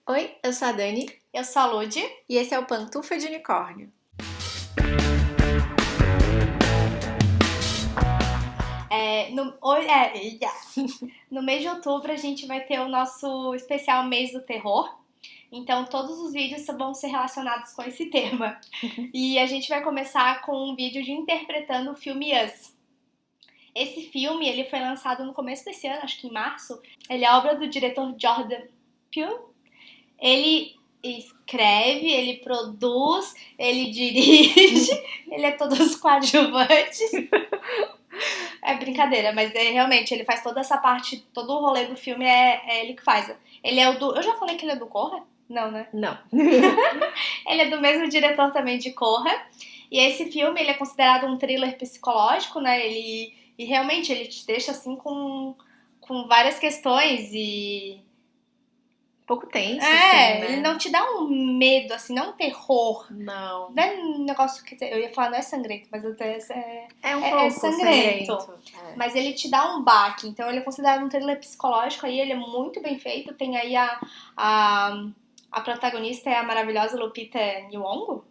Oi, eu sou a Dani Eu sou a Lud. e esse é o Pantufa de Unicórnio. No mês de outubro a gente vai ter o nosso especial Mês do Terror. Então todos os vídeos vão ser relacionados com esse tema. E a gente vai começar com um vídeo de interpretando o filme Us. Esse filme ele foi lançado no começo desse ano, acho que em março. Ele é obra do diretor Jordan Peele. Ele escreve, ele produz, ele dirige, ele é todos coadjuvantes. É brincadeira, mas realmente ele faz toda essa parte, todo o rolê do filme é ele que faz. Ele é o do. Eu já falei que ele é do Corra? Não, né? Não. Ele é do mesmo diretor também de Corra. E esse filme ele é considerado um thriller psicológico, né? E realmente ele te deixa assim com várias questões e. Pouco tenso, assim, né? Ele não te dá um medo, assim, não um terror. Não. Não é um negócio que eu ia falar, não é sangrento, mas até É um pouco sangrento. Mas ele te dá um baque. Então ele é considerado um thriller psicológico aí, ele é muito bem feito. Tem aí a protagonista é a maravilhosa Lupita Nyong'o.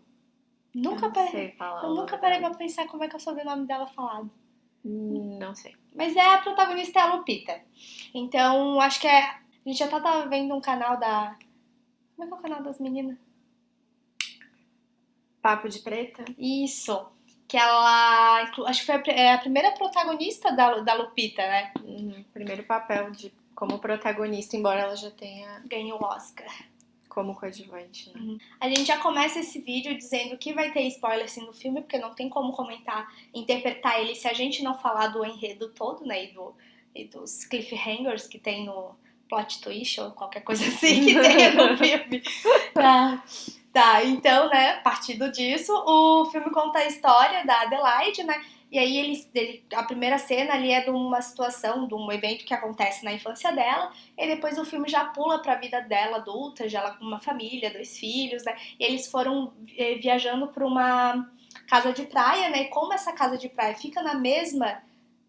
Eu nunca parei pra pensar como é que eu soube o nome dela falado. Não sei. Mas a protagonista é a Lupita. Então acho que a gente já tava vendo um canal da. Como é que é o canal das meninas? Papo de Preta? Isso. Que ela. Acho que foi a primeira protagonista da Lupita, né? Primeiro papel como protagonista, embora ela já tenha Ganhou o Oscar. como coadjuvante, né? A gente já começa esse vídeo dizendo que vai ter spoiler assim no filme, porque não tem como comentar, interpretar ele se a gente não falar do enredo todo, né? E dos cliffhangers que tem no plot twist ou qualquer coisa assim que tenha no filme. Tá, então, né, partindo disso, o filme conta a história da Adelaide, né? E aí a primeira cena ali é de uma situação, de um evento que acontece na infância dela, e depois o filme já pula pra vida dela adulta, já ela com uma família, 2 filhos, né? E eles foram viajando pra uma casa de praia, né? E como essa casa de praia fica na mesma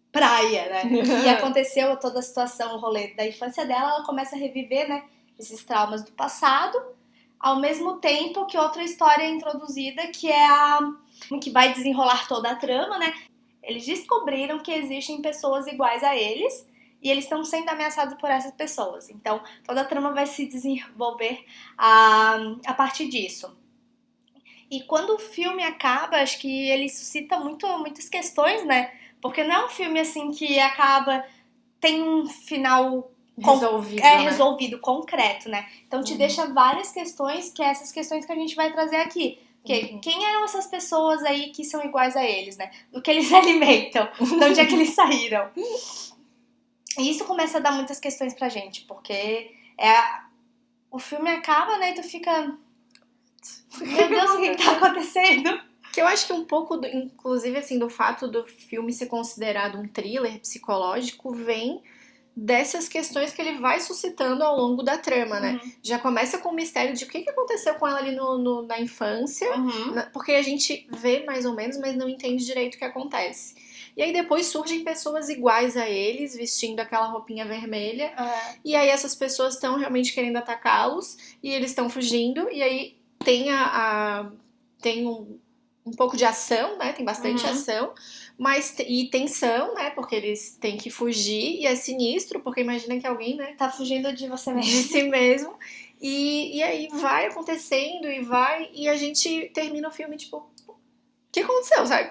praia, né? E aconteceu toda a situação, o rolê da infância dela, ela começa a reviver, né? Esses traumas do passado, ao mesmo tempo que outra história é introduzida, que é que vai desenrolar toda a trama, né? Eles descobriram que existem pessoas iguais a eles e eles estão sendo ameaçados por essas pessoas. Então, toda a trama vai se desenvolver a partir disso. E quando o filme acaba, acho que ele suscita muitas questões, né? Porque não é um filme assim que acaba, tem um final resolvido, concreto, né? Então te deixa várias questões, que é essas questões que a gente vai trazer aqui. Porque quem eram essas pessoas aí que são iguais a eles, né? Do que eles se alimentam, de onde é que eles saíram. E isso começa a dar muitas questões pra gente, porque o filme acaba, né? E tu fica... Meu Deus, o que tá acontecendo? Que eu acho que um pouco, inclusive, assim, do fato do filme ser considerado um thriller psicológico vem dessas questões que ele vai suscitando ao longo da trama, né? Já começa com o mistério de o que aconteceu com ela ali na infância, porque a gente vê mais ou menos, mas não entende direito o que acontece. E aí depois surgem pessoas iguais a eles, vestindo aquela roupinha vermelha, e aí essas pessoas estão realmente querendo atacá-los, e eles estão fugindo, e aí tem tem um pouco de ação, né? Tem bastante ação, e tensão, né? Porque eles têm que fugir, e é sinistro, porque imagina que alguém, né? Tá fugindo de você mesmo. De si mesmo. E aí vai acontecendo, e a gente termina o filme, tipo... O que aconteceu, sabe?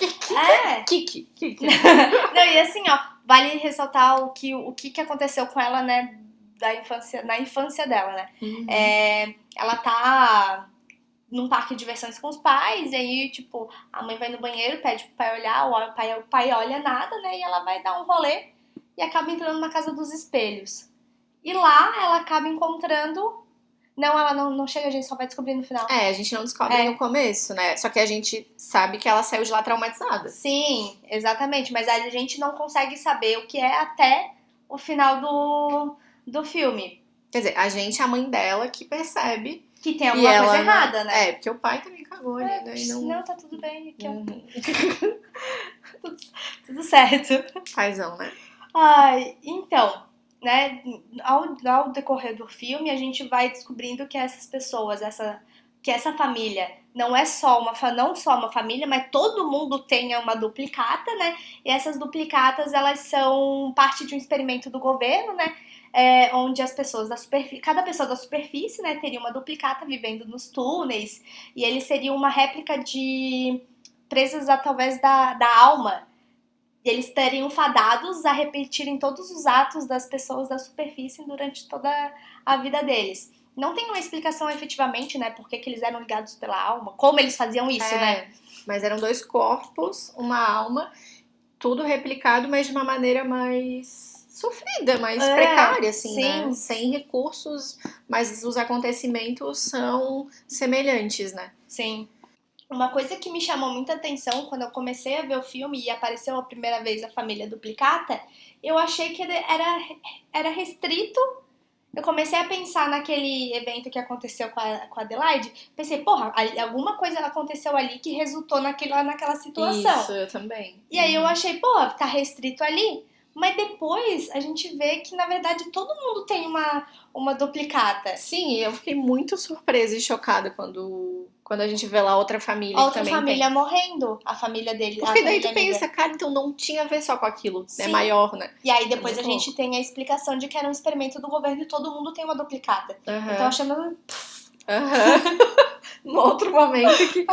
Não, e assim, ó, vale ressaltar o que aconteceu com ela, né? Na infância dela, né? Ela tá num parque de diversões com os pais, e aí, tipo, a mãe vai no banheiro, pede pro pai olhar, o pai olha nada, né? E ela vai dar um rolê e acaba entrando na casa dos espelhos. E lá ela acaba encontrando... Não, ela não chega, a gente só vai descobrir no final. A gente não descobre no começo, né? Só que a gente sabe que ela saiu de lá traumatizada. Sim, exatamente, mas a gente não consegue saber o que é até o final do filme. Quer dizer, a gente é a mãe dela que percebe que tem alguma coisa errada, né? Porque o pai também cagou ali, né? Não, tá tudo bem. Aqui, tudo certo. Paizão, né? Ai, então, né, ao decorrer do filme, a gente vai descobrindo que essas pessoas, que essa família não é não só uma família, mas todo mundo tem uma duplicata, né? E essas duplicatas, elas são parte de um experimento do governo, né? Onde as pessoas da superfície, cada pessoa da superfície, né, teria uma duplicata vivendo nos túneis, e eles seriam uma réplica de presas através da alma. E eles estariam fadados a repetirem todos os atos das pessoas da superfície durante toda a vida deles. Não tem uma explicação efetivamente, né, por que eles eram ligados pela alma, como eles faziam isso, né? Mas eram 2 corpos, uma alma, tudo replicado, mas de uma maneira mais sofrida, mais precária, assim, sim. né? Sem recursos, mas os acontecimentos são semelhantes, né? Sim. Uma coisa que me chamou muita atenção quando eu comecei a ver o filme e apareceu a primeira vez a família duplicata, eu achei que era restrito. Eu comecei a pensar naquele evento que aconteceu com a Adelaide. Pensei, porra, alguma coisa aconteceu ali que resultou naquela situação. Isso, eu também. E aí eu achei, porra, tá restrito ali. Mas depois a gente vê que, na verdade, todo mundo tem uma duplicata. Sim, eu fiquei muito surpresa e chocada quando a gente vê lá outra família Outra que também família tem. morrendo, a família dele. Porque a daí tu família amiga. pensa, cara, então não tinha a ver só com aquilo, Sim. é maior, né? E aí depois É a muito gente tem a explicação de que era um experimento do governo e todo mundo tem uma duplicata. Aham. Então achando... Num outro momento que...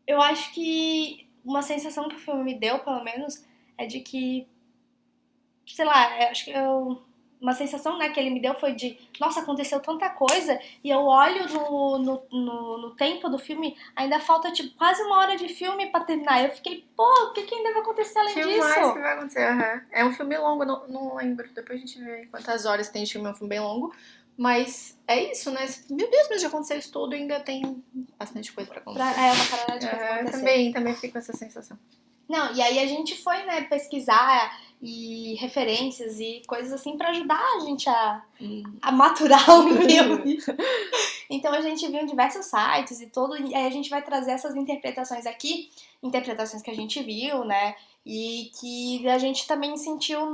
Eu acho que uma sensação que o filme me deu, pelo menos, é de que, sei lá, acho que uma sensação, né, que ele me deu foi de, nossa, aconteceu tanta coisa, e eu olho no tempo do filme, ainda falta, tipo, quase 1 hora de filme pra terminar. Eu fiquei, pô, o que ainda vai acontecer além disso? mais que vai acontecer? É um filme longo, não lembro, depois a gente vê quantas horas tem de filme, é um filme bem longo. Mas é isso, né? Meu Deus, mas já aconteceu isso tudo e ainda tem bastante coisa pra acontecer. Uma caralhada de coisa pra acontecer. Também fico com essa sensação. Não, e aí a gente foi, né, pesquisar e referências e coisas assim pra ajudar a gente a maturar o filme. Então a gente viu em diversos sites e tudo, e aí a gente vai trazer essas interpretações aqui, interpretações que a gente viu, né, e que a gente também sentiu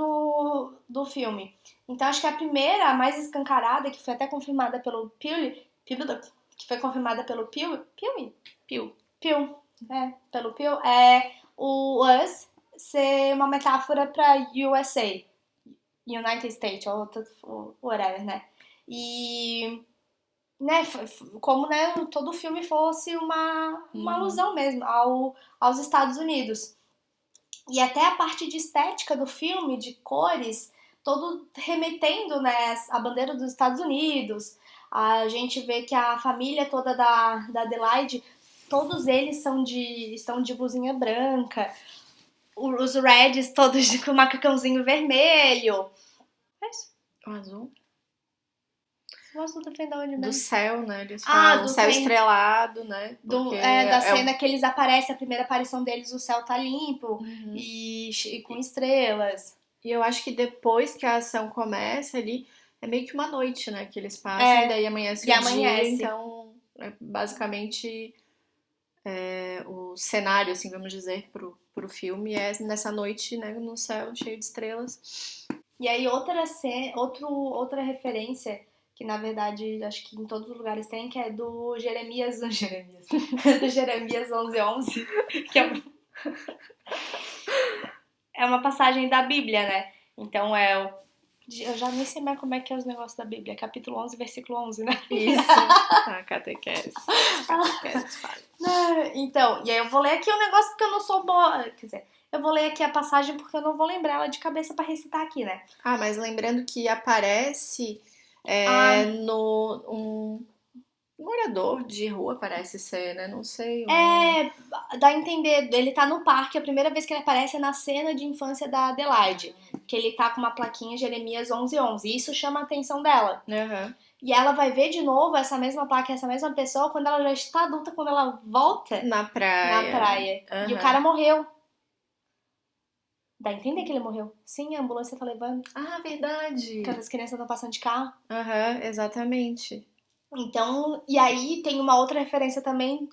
do filme. Então acho que a primeira, a mais escancarada, que foi até confirmada pelo Pew, que foi confirmada pelo Pew, pelo Pew, é o Us ser uma metáfora pra USA, United States, ou whatever, né? E, né, como, né, todo o filme fosse uma alusão mesmo aos Estados Unidos. E até a parte de estética do filme, de cores, todo remetendo, né, a bandeira dos Estados Unidos. A gente vê que a família toda da Adelaide, todos eles estão de blusinha branca. Os Reds todos com macacãozinho vermelho. É isso. O azul? O azul depende de onde mesmo. Do céu, né? Eles falam, céu estrelado, né? Da cena que eles aparecem, a primeira aparição deles, o céu tá limpo e com estrelas. E eu acho que depois que a ação começa ali, é meio que uma noite, né? Que eles passam e daí amanhece o dia. Então, é basicamente o cenário, assim, vamos dizer, pro filme é nessa noite, né? No céu cheio de estrelas. E aí outra referência, que na verdade acho que em todos os lugares tem, que é do Jeremias do Jeremias 11:11, que é uma passagem da Bíblia, né? Então eu já nem sei mais como é que é os negócios da Bíblia. Capítulo 11, versículo 11, né? Isso. Catequese. Então, e aí eu vou ler aqui um negócio porque eu não sou boa. Quer dizer, eu vou ler aqui a passagem porque eu não vou lembrar ela de cabeça pra recitar aqui, né? Mas lembrando que aparece um morador de rua, parece ser, né? Não sei. Dá a entender. Ele tá no parque, a primeira vez que ele aparece é na cena de infância da Adelaide. Que ele tá com uma plaquinha Jeremias 11:11. E isso chama a atenção dela. E ela vai ver de novo essa mesma placa, essa mesma pessoa, quando ela já está adulta, quando ela volta na praia. E o cara morreu. Dá a entender que ele morreu. Sim, a ambulância tá levando. Verdade. Porque as crianças estão passando de carro. Exatamente. Então, e aí tem uma outra referência também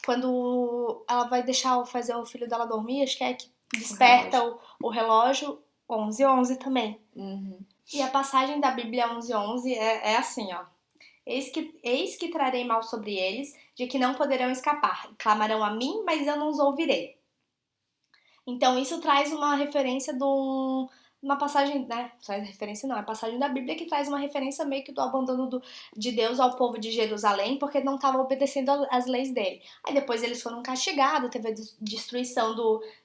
quando ela vai fazer o filho dela dormir, acho que é que desperta o relógio. 11:11 também. Uhum. E a passagem da Bíblia 11:11 é assim, ó. Eis que trarei mal sobre eles, de que não poderão escapar. Clamarão a mim, mas eu não os ouvirei. Então isso traz uma referência uma passagem, né? Traz referência não, é a passagem da Bíblia que traz uma referência meio que do abandono de Deus ao povo de Jerusalém, porque não estavam obedecendo as leis dele. Aí depois eles foram castigados, teve a destruição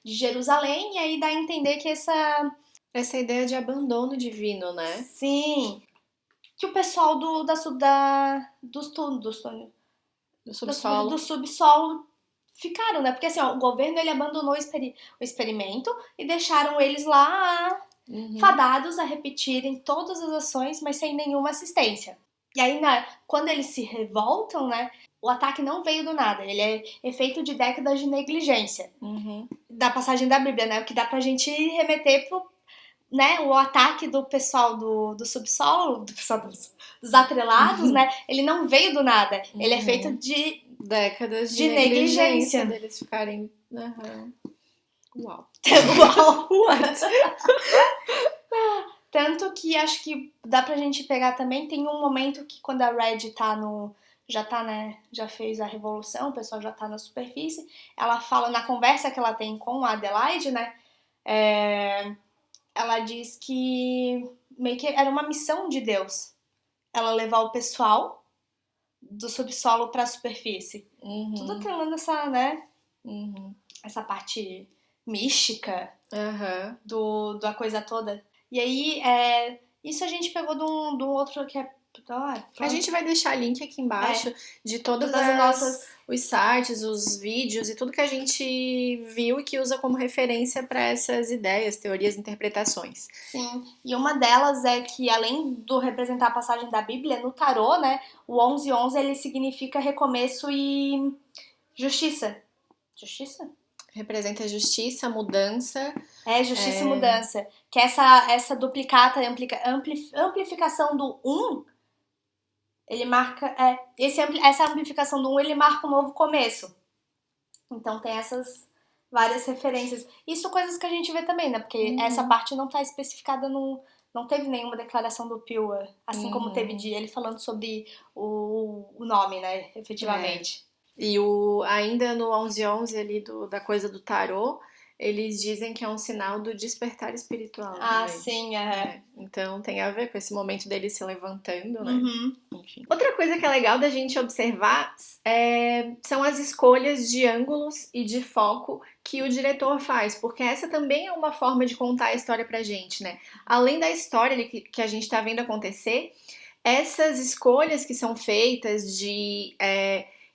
de Jerusalém, e aí dá a entender que Essa ideia de abandono divino, né? sim, que o pessoal Do subsolo. do subsolo ficaram, né? Porque assim, ó, o governo ele abandonou o experimento e deixaram eles lá fadados a repetirem todas as ações, mas sem nenhuma assistência. E aí, quando eles se revoltam, né? O ataque não veio do nada, ele é efeito de décadas de negligência. Da passagem da Bíblia, né? O que dá pra gente remeter pro, né, o ataque do pessoal do subsolo, dos atrelados, né? Ele não veio do nada. Ele é feito de décadas de negligência. Deles ficarem. Uau. Uau. What? Tanto que acho que dá pra gente pegar também, tem um momento que quando a Red tá né, já fez a revolução, o pessoal já tá na superfície, ela fala na conversa que ela tem com a Adelaide, né, ela diz que meio que era uma missão de Deus, ela levar o pessoal do subsolo pra superfície. Tudo tendo essa, né, essa parte mística da coisa toda. E aí, isso a gente pegou de um outro que é... A gente vai deixar link aqui embaixo de todas os sites, os vídeos e tudo que a gente viu e que usa como referência para essas ideias, teorias, interpretações. Sim, e uma delas é que além do representar a passagem da Bíblia, no tarô, né, o 11:11 ele significa recomeço e justiça. Justiça? Representa justiça, mudança. Justiça e mudança. Que essa duplicata, amplificação do 1, ele marca... essa amplificação do 1, ele marca um novo começo. Então tem essas várias referências. Isso coisas que a gente vê também, né? Porque essa parte não tá especificada não teve nenhuma declaração do Pillar, assim como teve de ele falando sobre o nome, né? Efetivamente. E ainda no 11:11 ali da coisa do tarô, eles dizem que é um sinal do despertar espiritual. Ah, sim, Então tem a ver com esse momento dele se levantando, né? Enfim. Outra coisa que é legal da gente observar são as escolhas de ângulos e de foco que o diretor faz, porque essa também é uma forma de contar a história pra gente, né? Além da história que a gente tá vendo acontecer, essas escolhas que são feitas de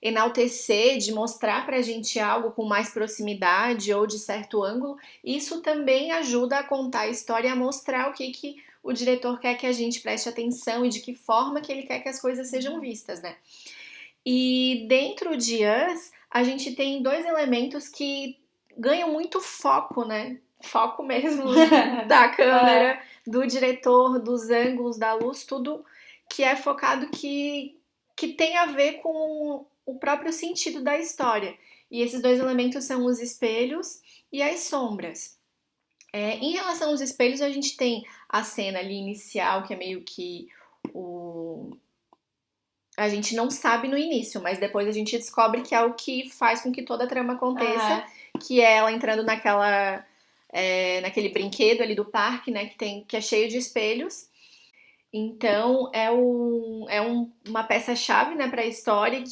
enaltecer, de mostrar pra gente algo com mais proximidade ou de certo ângulo, isso também ajuda a contar a história e a mostrar o que o diretor quer que a gente preste atenção e de que forma que ele quer que as coisas sejam vistas, né? E dentro de Us, a gente tem dois elementos que ganham muito foco, né? Foco mesmo da câmera, do diretor, dos ângulos, da luz, tudo que é focado que tem a ver com o próprio sentido da história. E esses dois elementos são os espelhos e as sombras. Em relação aos espelhos, a gente tem a cena ali inicial, que é meio que a gente não sabe no início, mas depois a gente descobre que é o que faz com que toda a trama aconteça, que é ela entrando naquele brinquedo ali do parque, né, que é cheio de espelhos. Então é uma peça-chave, né, para a história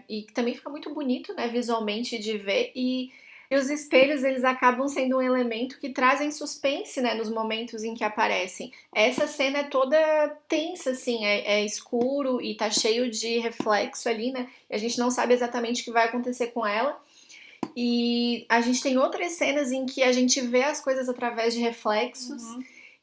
e que também fica muito bonito, né, visualmente de ver, e os espelhos eles acabam sendo um elemento que trazem suspense, né, nos momentos em que aparecem. Essa cena é toda tensa, assim, é escuro e tá cheio de reflexo ali, né, e a gente não sabe exatamente o que vai acontecer com ela. E a gente tem outras cenas em que a gente vê as coisas através de reflexos.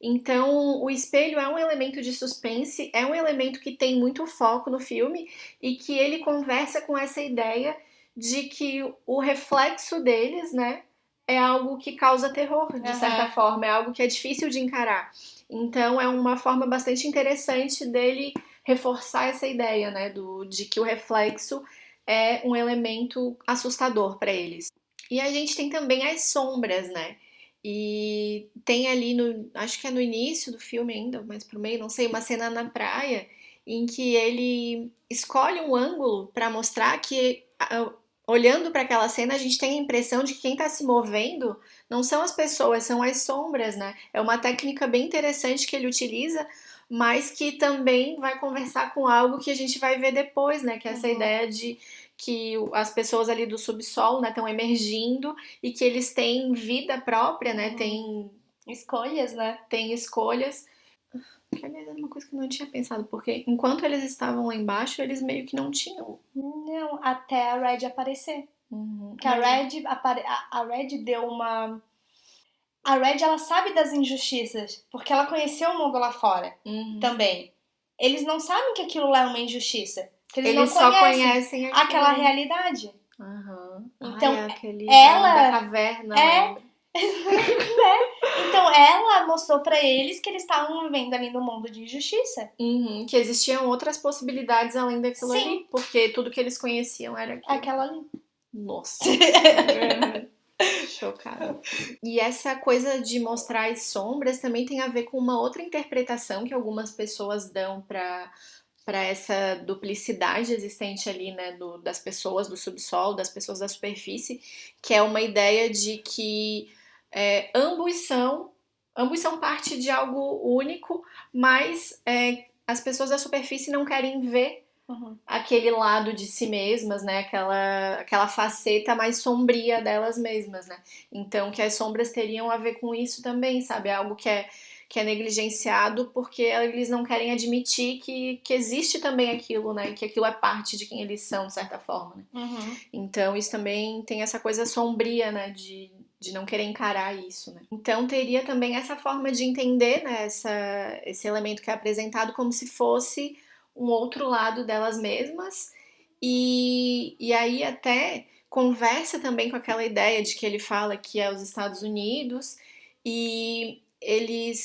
Então, o espelho é um elemento de suspense, é um elemento que tem muito foco no filme e que ele conversa com essa ideia de que o reflexo deles, né, é algo que causa terror, de certa forma, é algo que é difícil de encarar. Então, é uma forma bastante interessante dele reforçar essa ideia, né, de que o reflexo é um elemento assustador para eles. E a gente tem também as sombras, né? E tem ali acho que é no início do filme ainda, mais pro meio, não sei, uma cena na praia em que ele escolhe um ângulo para mostrar que olhando para aquela cena a gente tem a impressão de que quem está se movendo não são as pessoas, são as sombras, né? É uma técnica bem interessante que ele utiliza, mas que também vai conversar com algo que a gente vai ver depois, né? Que é essa ideia de que as pessoas ali do subsolo, né, estão emergindo e que eles têm vida própria, né? Tem escolhas, né? Tem escolhas. Aliás, era uma coisa que eu não tinha pensado, porque enquanto eles estavam lá embaixo, eles meio que não tinham. Não, até a Red aparecer. Que a Red deu uma. A Red, ela sabe das injustiças, porque ela conheceu o mundo lá fora também. Eles não sabem que aquilo lá é uma injustiça. Que eles não só conhecem aquela realidade. Então, ela da caverna, Então ela mostrou pra eles que eles estavam vivendo ali no mundo de injustiça. Que existiam outras possibilidades além daquilo ali, porque tudo que eles conheciam era aquela ali. Nossa. Chocada. E essa coisa de mostrar as sombras também tem a ver com uma outra interpretação que algumas pessoas dão para essa duplicidade existente ali, né, das pessoas do subsolo, das pessoas da superfície, que é uma ideia de que ambos são parte de algo único, mas as pessoas da superfície não querem ver aquele lado de si mesmas, né? Aquela faceta mais sombria delas mesmas, né? Então, que as sombras teriam a ver com isso também, sabe? Algo que é negligenciado porque eles não querem admitir que existe também aquilo, né? E que aquilo é parte de quem eles são, de certa forma, né? Então, isso também tem essa coisa sombria, né? De não querer encarar isso, né? Então, teria também essa forma de entender, né? Esse elemento que é apresentado como se fosse um outro lado delas mesmas, e aí até conversa também com aquela ideia de que ele fala que é os Estados Unidos, e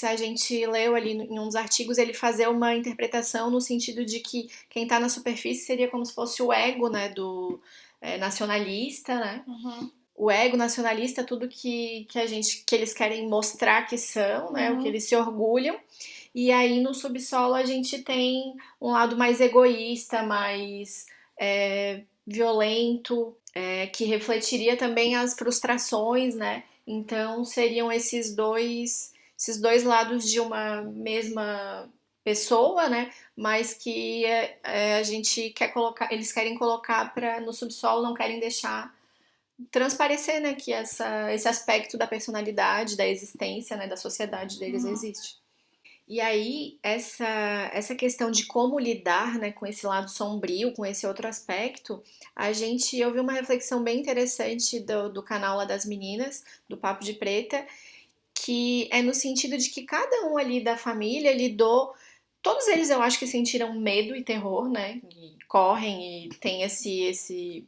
a gente leu ali em uns artigos ele fazer uma interpretação no sentido de que quem está na superfície seria como se fosse o ego, né, do nacionalista, né? O ego nacionalista, tudo que eles querem mostrar que são, né, o que eles se orgulham. E aí no subsolo a gente tem um lado mais egoísta, mais violento, que refletiria também as frustrações, né? Então seriam esses dois lados de uma mesma pessoa, né? Mas que a gente quer colocar, eles querem colocar no subsolo, não querem deixar transparecer, né? Que esse aspecto da personalidade, da existência, né? Da sociedade deles existe. E aí, essa questão de como lidar, né, com esse lado sombrio, com esse outro aspecto, eu vi uma reflexão bem interessante do canal lá das meninas, do Papo de Preta, que é no sentido de que cada um ali da família lidou. Todos eles eu acho que sentiram medo e terror, né? E correm e tem esse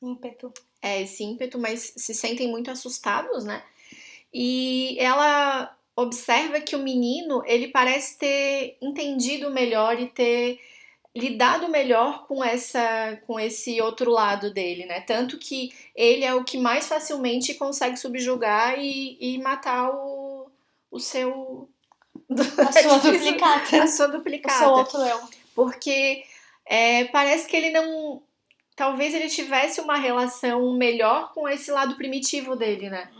ímpeto. Esse ímpeto, mas se sentem muito assustados, né? E ela observa que o menino, ele parece ter entendido melhor e ter lidado melhor com esse outro lado dele, né? Tanto que ele é o que mais facilmente consegue subjugar e matar o seu... A sua duplicata. A sua duplicata. O seu outro eu. Porque parece que ele não... Talvez ele tivesse uma relação melhor com esse lado primitivo dele, né?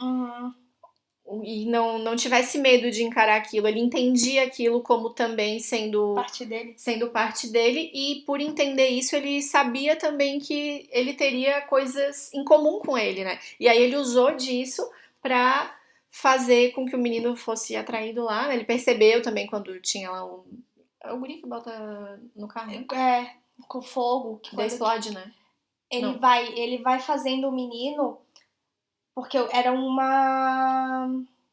E não tivesse medo de encarar aquilo. Ele entendia aquilo como também sendo parte dele, e por entender isso ele sabia também que ele teria coisas em comum com ele, né? E aí ele usou disso pra fazer com que o menino fosse atraído lá, né? Ele percebeu também quando tinha lá é o guri que bota no carro, né? Com fogo. Que explode, né? Ele vai fazendo o menino... Porque era uma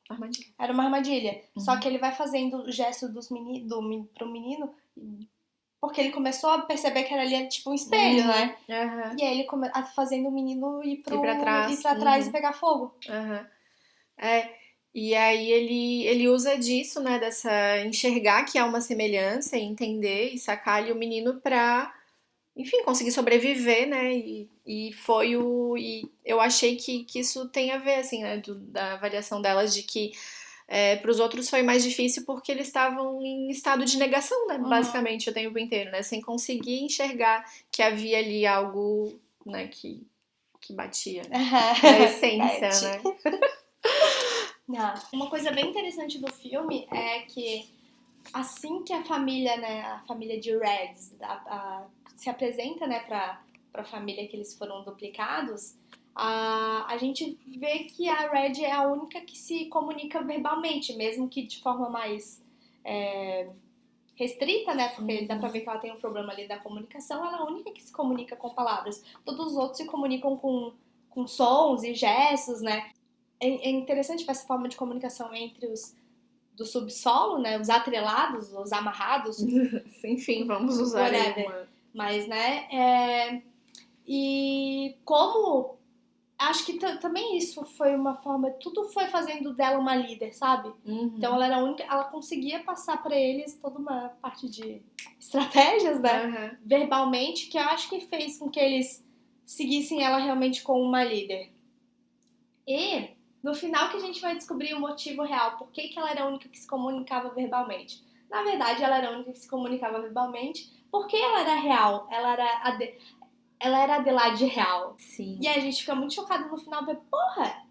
armadilha. Era uma armadilha. Só que ele vai fazendo o gesto pro menino, porque ele começou a perceber que era ali tipo um espelho, né? E aí ele fazendo o menino ir pra trás e pegar fogo. E aí ele usa disso, né? Dessa enxergar que há uma semelhança, entender e sacar ali o menino pra enfim, conseguir sobreviver, né? E foi o. E eu achei que isso tem a ver, assim, né? Da avaliação delas de que para os outros foi mais difícil porque eles estavam em estado de negação, né? Basicamente, o tempo inteiro, né? Sem conseguir enxergar que havia ali algo, né? Que batia na essência, né? Não. Uma coisa bem interessante do filme é que assim que a família, né, a família de Reds se apresenta, né, pra família que eles foram duplicados, a gente vê que a Red é a única que se comunica verbalmente, mesmo que de forma mais restrita, né, porque dá pra ver que ela tem um problema ali da comunicação, ela é a única que se comunica com palavras. Todos os outros se comunicam com sons e gestos, né. É interessante ver essa forma de comunicação entre os do subsolo, né? Os atrelados, os amarrados. Enfim, vamos usar uma... Mas, né? E como... Acho que também isso foi uma forma... Tudo foi fazendo dela uma líder, sabe? Então ela era a única... Ela conseguia passar pra eles toda uma parte de estratégias, né? Verbalmente, que eu acho que fez com que eles seguissem ela realmente como uma líder. E... no final que a gente vai descobrir o motivo real, por que ela era a única que se comunicava verbalmente. Na verdade, ela era a única que se comunicava verbalmente porque ela era real, ela era a Adelaide real. Sim. E a gente fica muito chocado no final, porque, porra,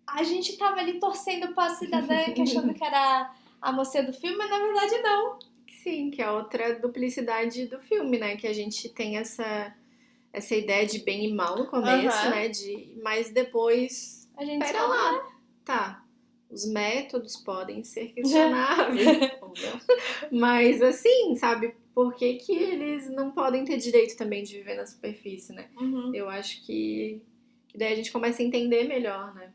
a gente tava ali torcendo pra cidadã que achando que era a moça do filme, mas na verdade não. Sim, que é outra duplicidade do filme, né? Que a gente tem essa ideia de bem e mal no começo, né? Mas depois... A gente pera lá. Tá. Os métodos podem ser questionáveis. Mas assim, sabe? Por que eles não podem ter direito também de viver na superfície, né? Eu acho que daí a gente começa a entender melhor, né?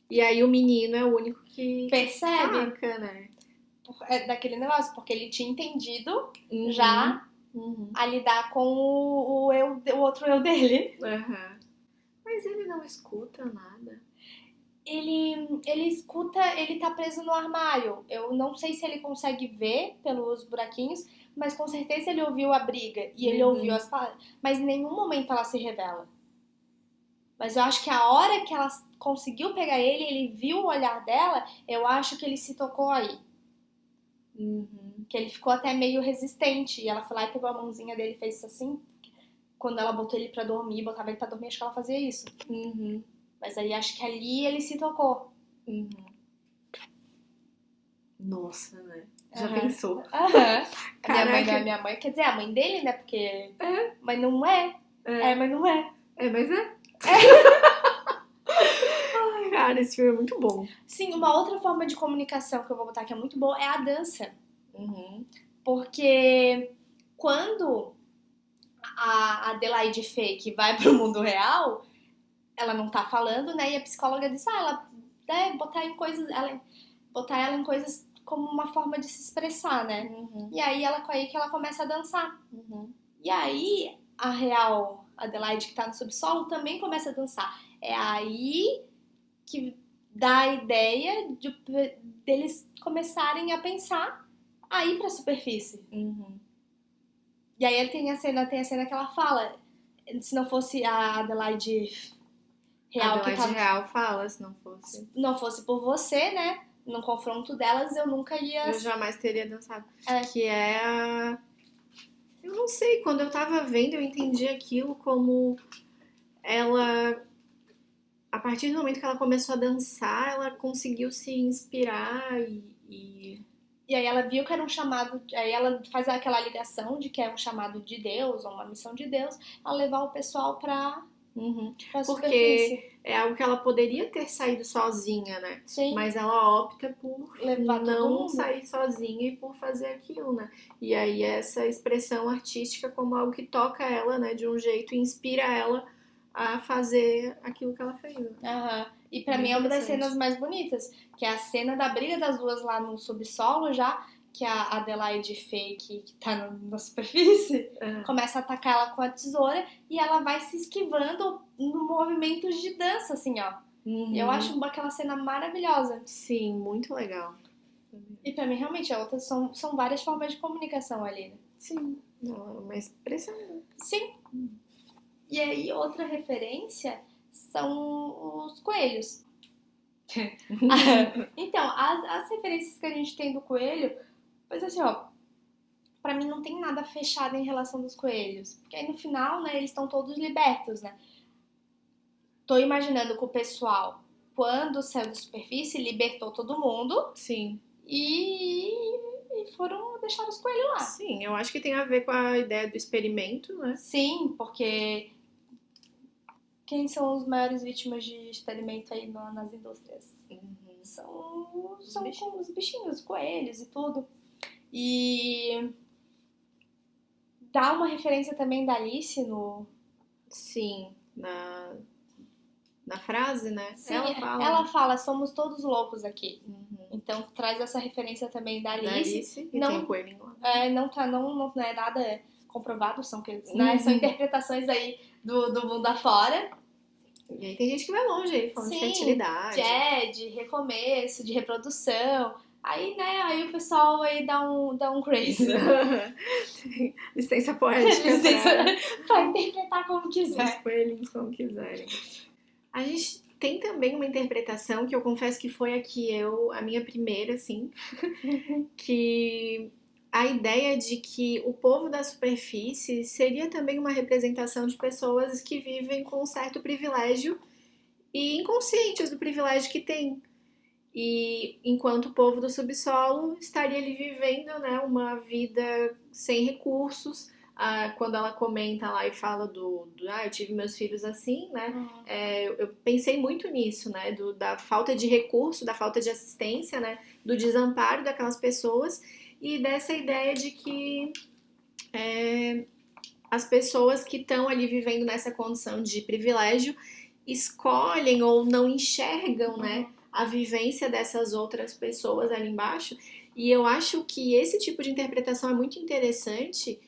E aí o menino é o único que percebe, saca, né? É daquele negócio, porque ele tinha entendido já a lidar com o outro eu dele. Mas ele não escuta nada. Ele escuta, ele tá preso no armário. Eu não sei se ele consegue ver pelos buraquinhos, mas com certeza ele ouviu a briga e ele ouviu as palavras. Mas em nenhum momento ela se revela. Mas eu acho que a hora que ela conseguiu pegar ele viu o olhar dela, eu acho que ele se tocou aí. Que ele ficou até meio resistente. E ela foi lá e pegou a mãozinha dele e fez isso assim. Quando ela botou ele pra dormir, botava ele pra dormir, acho que ela fazia isso. Mas aí acho que ali ele se tocou. Nossa, né? Já pensou? Minha mãe não é minha mãe. Quer dizer, a mãe dele, né? Porque... Mas não é. Mas não é. Mas é. Cara, esse filme é muito bom. Sim, uma outra forma de comunicação que eu vou botar que é muito boa é a dança. Porque quando a Adelaide Fake vai pro mundo real, ela não tá falando, né? E a psicóloga diz, ela deve botar ela em coisas como uma forma de se expressar, né? E aí que ela começa a dançar. E aí a real Adelaide, que tá no subsolo, também começa a dançar. É aí que dá a ideia deles começarem a pensar a ir pra superfície. E aí tem a cena que ela fala, se não fosse a Adelaide real, real fala, se não fosse por você, né? No confronto delas, eu nunca ia... Eu jamais teria dançado. Que é a... Eu não sei, quando eu tava vendo, eu entendi aquilo como ela... A partir do momento que ela começou a dançar, ela conseguiu se inspirar E aí ela viu que era um chamado... Aí ela faz aquela ligação de que é um chamado de Deus, ou uma missão de Deus, a levar o pessoal pra porque é algo que ela poderia ter saído sozinha, né? Sim. Mas ela opta por levar não sair sozinha e por fazer aquilo, né? E aí essa expressão artística como algo que toca ela, né? De um jeito e inspira ela a fazer aquilo que ela fez. E pra mim é uma das cenas mais bonitas, que é a cena da briga das duas lá no subsolo já, que a Adelaide Fake, que tá na superfície, começa a atacar ela com a tesoura e ela vai se esquivando no movimento de dança, assim, ó. Eu acho aquela cena maravilhosa. Sim, muito legal. E pra mim, realmente, outras são várias formas de comunicação ali, né? Sim, não, é uma expressão. Sim. E aí, outra referência são os coelhos. Então, as referências que a gente tem do coelho, pois assim, ó, pra mim não tem nada fechado em relação dos coelhos. Porque aí no final, né, eles estão todos libertos, né? Tô imaginando que o pessoal, quando saiu da superfície, libertou todo mundo. Sim. E foram deixar os coelhos lá. Sim, eu acho que tem a ver com a ideia do experimento, né? Sim, porque quem são os maiores vítimas de experimento aí nas indústrias? São os bichinhos, os coelhos e tudo. E dá uma referência também da Alice no... Sim, na frase, né? Sim, ela fala, somos todos loucos aqui. Uhum. Então traz essa referência também da Alice. Da Alice e não, tem o coelhinho lá. Não é nada comprovado, né, são interpretações aí do mundo afora. E aí tem gente que vai longe aí, falando de fertilidade. De recomeço, de reprodução. Aí, né, aí o pessoal aí dá um crazy. Licença poética. Pra interpretar como quiser. Os coelhinhos como quiserem. A gente tem também uma interpretação que eu confesso que foi a minha primeira, assim, que a ideia de que o povo da superfície seria também uma representação de pessoas que vivem com um certo privilégio e inconscientes do privilégio que tem. E enquanto o povo do subsolo estaria ali vivendo, né, uma vida sem recursos. Quando ela comenta lá e fala eu tive meus filhos assim, né? Eu pensei muito nisso, né? Da falta de recurso, da falta de assistência, né? Do desamparo daquelas pessoas e dessa ideia de que as pessoas que estão ali vivendo nessa condição de privilégio escolhem ou não enxergam, né? A vivência dessas outras pessoas ali embaixo. E eu acho que esse tipo de interpretação é muito interessante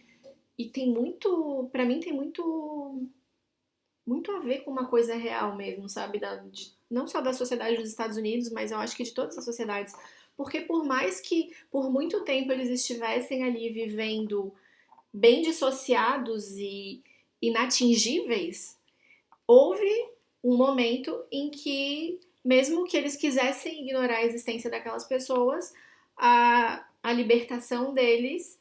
e tem muito, pra mim tem muito a ver com uma coisa real mesmo, sabe? Não só da sociedade dos Estados Unidos, mas eu acho que de todas as sociedades. Porque por mais que por muito tempo eles estivessem ali vivendo bem dissociados e inatingíveis, houve um momento em que, mesmo que eles quisessem ignorar a existência daquelas pessoas, a libertação deles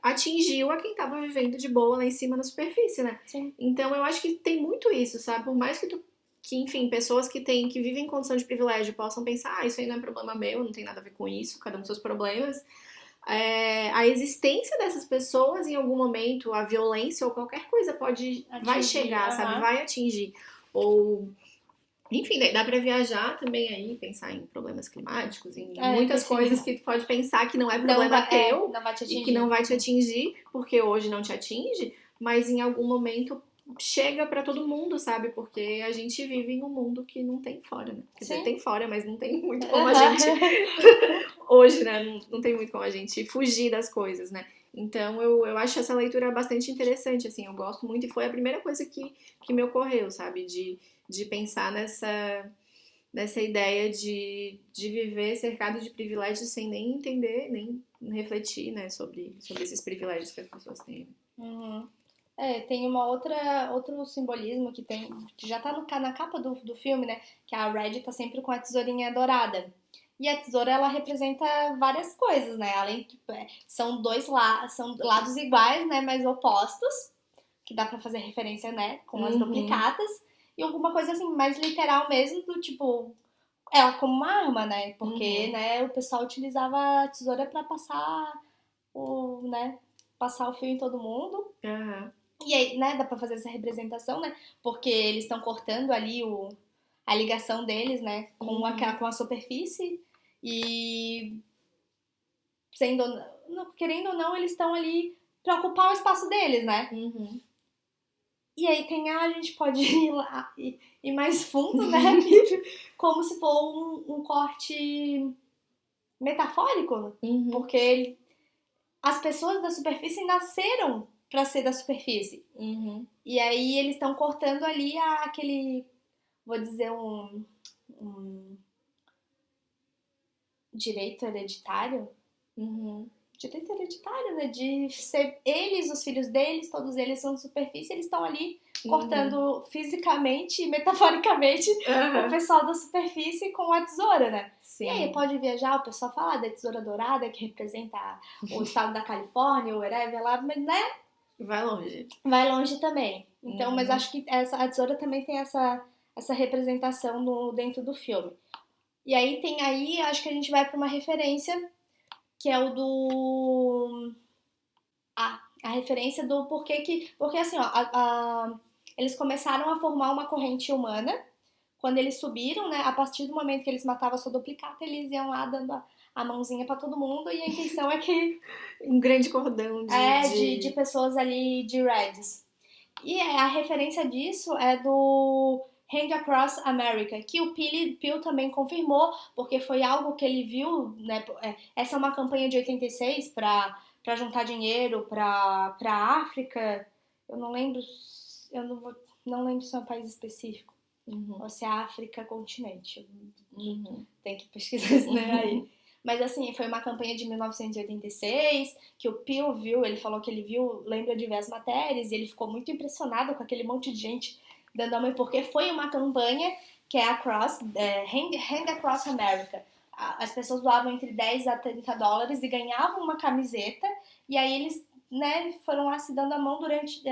atingiu a quem estava vivendo de boa lá em cima na superfície, né? Sim. Então eu acho que tem muito isso, sabe? Por mais que enfim, pessoas que vivem em condição de privilégio possam pensar, isso aí não é problema meu, não tem nada a ver com isso, cada um com seus problemas. A existência dessas pessoas, em algum momento, a violência ou qualquer coisa vai chegar, sabe? Vai atingir. Ou, enfim, dá pra viajar também aí, pensar em problemas climáticos, em muitas coisas que tu pode pensar que não é problema teu e que não vai te atingir, porque hoje não te atinge, mas em algum momento chega pra todo mundo, sabe? Porque a gente vive em um mundo que não tem fora, né? Quer dizer, tem fora, mas não tem muito como a gente... Hoje, né? Não tem muito como a gente fugir das coisas, né? Então, eu acho essa leitura bastante interessante, assim, eu gosto muito e foi a primeira coisa que me ocorreu, sabe? De pensar nessa ideia de viver cercado de privilégios sem nem entender, nem refletir, né? Sobre esses privilégios que as pessoas têm. Tem outro simbolismo que já tá na capa do filme, né? Que a Red tá sempre com a tesourinha dourada. E a tesoura, ela representa várias coisas, né? Além que são são lados iguais, né? Mas opostos, que dá pra fazer referência, né? Com as duplicatas. E alguma coisa assim, mais literal mesmo, do tipo... Ela como uma arma, né? Porque, né, o pessoal utilizava a tesoura pra passar o fio em todo mundo. E aí, né, dá pra fazer essa representação, né? Porque eles estão cortando ali a ligação deles, né? Com a superfície. E querendo ou não, eles estão ali pra ocupar o espaço deles, né? E aí a gente pode ir lá e mais fundo, né? Como se for um corte metafórico. Porque as pessoas da superfície nasceram pra ser da superfície. E aí eles estão cortando ali aquele, vou dizer, direito hereditário. Uhum. Direito hereditário, né? De ser eles, os filhos deles, todos eles são de superfície, eles estão ali cortando fisicamente e metaforicamente o pessoal da superfície com a tesoura, né? Sim. E aí pode viajar, o pessoal fala da tesoura dourada, que representa o estado da Califórnia, o whatever lá, mas, né? Vai longe. Vai longe também. Então, mas acho que a tesoura também tem essa representação dentro do filme. E aí, acho que a gente vai para uma referência, que é o do... a referência do porquê que... Porque assim, ó, eles começaram a formar uma corrente humana. Quando eles subiram, né, a partir do momento que eles matavam a sua duplicata, eles iam lá dando a mãozinha pra todo mundo, e a intenção é que... um grande cordão de pessoas ali de Reds. E a referência disso é do Hand Across America, que o Peele também confirmou, porque foi algo que ele viu, né? Essa é uma campanha de 86 para juntar dinheiro para África. Eu não lembro, não lembro se é um país específico. Ou se é África continente. Tem que pesquisar isso, né, aí. Mas assim, foi uma campanha de 1986, que o Peele viu, ele falou que ele viu, lembra de ver as matérias, e ele ficou muito impressionado com aquele monte de gente dando a mãe, porque foi uma campanha que é Hand Across America. As pessoas doavam entre 10 a 30 dólares e ganhavam uma camiseta, e aí eles, né, foram lá se dando a mão durante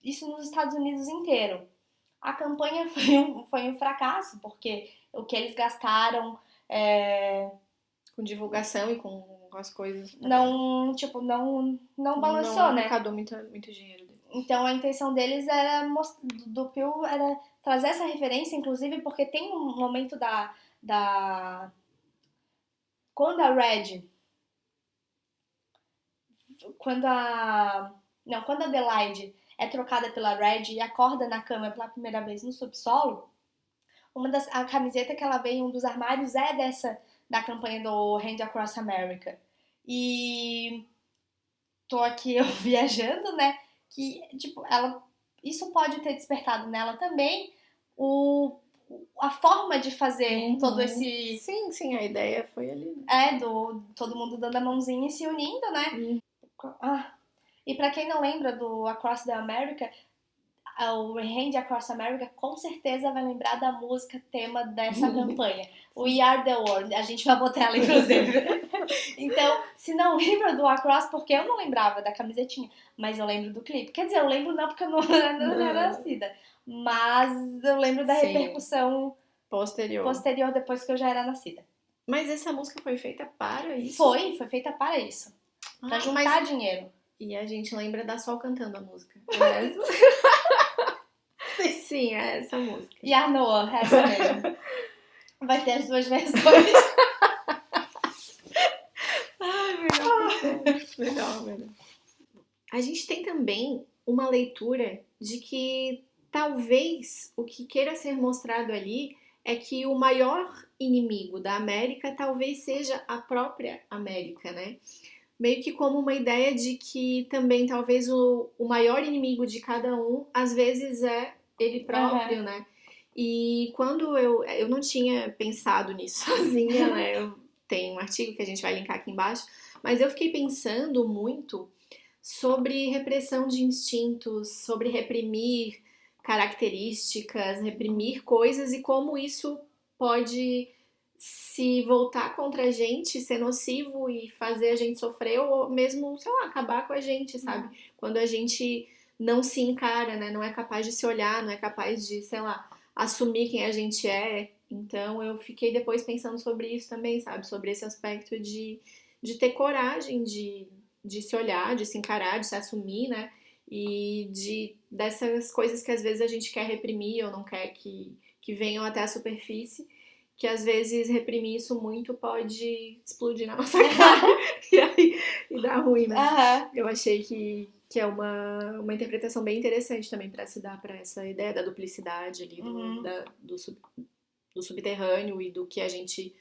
isso nos Estados Unidos inteiro. A campanha foi um fracasso, porque o que eles gastaram com divulgação e com as coisas. Não balançou, né? Não arrecadou muito dinheiro dele. Então a intenção deles do Peele era trazer essa referência, inclusive porque tem um momento quando a Red... Quando a Adelaide é trocada pela Red e acorda na cama pela primeira vez no subsolo, a camiseta que ela vê em um dos armários é da campanha do Hand Across America. E tô aqui eu viajando, né? Que, tipo, isso pode ter despertado nela também a forma de fazer todo esse... Sim, a ideia foi ali. Todo mundo dando a mãozinha e se unindo, né? E pra quem não lembra do Across the America, o Hand Across America com certeza vai lembrar da música tema dessa campanha. We Are The World. A gente vai botar ela, inclusive. Então, se não lembra do Across, porque eu não lembrava da camisetinha, mas eu lembro do clipe. Quer dizer, eu lembro não, porque eu não era nascida. Mas eu lembro da repercussão posterior, depois que eu já era nascida. Mas essa música foi feita para isso? Foi feita para isso. Pra juntar dinheiro. E a gente lembra da Sol cantando a música. Sim, é essa música. E a Noah, essa mesmo. Vai ter as duas versões. Melhor. A gente tem também uma leitura de que talvez o que queira ser mostrado ali é que o maior inimigo da América talvez seja a própria América, né? Meio que como uma ideia de que também talvez o maior inimigo de cada um às vezes é ele próprio, né? E quando eu não tinha pensado nisso sozinha, né? Eu tenho um artigo que a gente vai linkar aqui embaixo, mas eu fiquei pensando muito sobre repressão de instintos, sobre reprimir características, reprimir coisas e como isso pode se voltar contra a gente, ser nocivo e fazer a gente sofrer ou mesmo, sei lá, acabar com a gente, sabe? Quando a gente não se encara, né? Não é capaz de se olhar, não é capaz de, sei lá, assumir quem a gente é. Então eu fiquei depois pensando sobre isso também, sabe? Sobre esse aspecto de ter coragem de se olhar, de se encarar, de se assumir, né? E dessas coisas que às vezes a gente quer reprimir ou não quer que venham até a superfície, que às vezes reprimir isso muito pode explodir na nossa cara e dar ruim, né? Eu achei que é uma interpretação bem interessante também para se dar para essa ideia da duplicidade ali, do subterrâneo e do que a gente,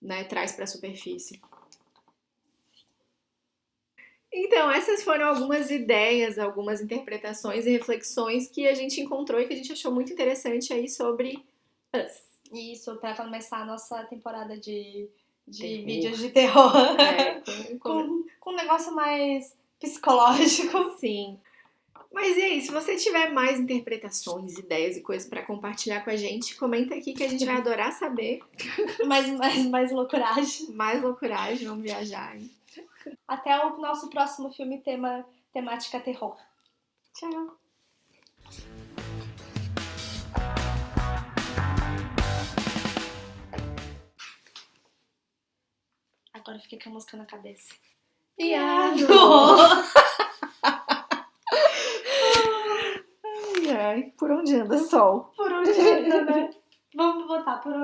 né, traz para a superfície. Então, essas foram algumas ideias, algumas interpretações e reflexões que a gente encontrou e que a gente achou muito interessante aí sobre Us. Isso, para começar a nossa temporada de de Terror. vídeos de terror. É, Com um negócio mais psicológico. Sim. Mas e aí, se você tiver mais interpretações, ideias e coisas pra compartilhar com a gente, comenta aqui que a gente vai adorar saber. Mais loucuragem. Mais loucuragem, vamos viajar. Hein? Até o nosso próximo filme temática terror. Tchau. Agora eu fiquei com a música na cabeça. Ai, ai, por onde anda sol? Por onde anda, né? Vamos botar por onde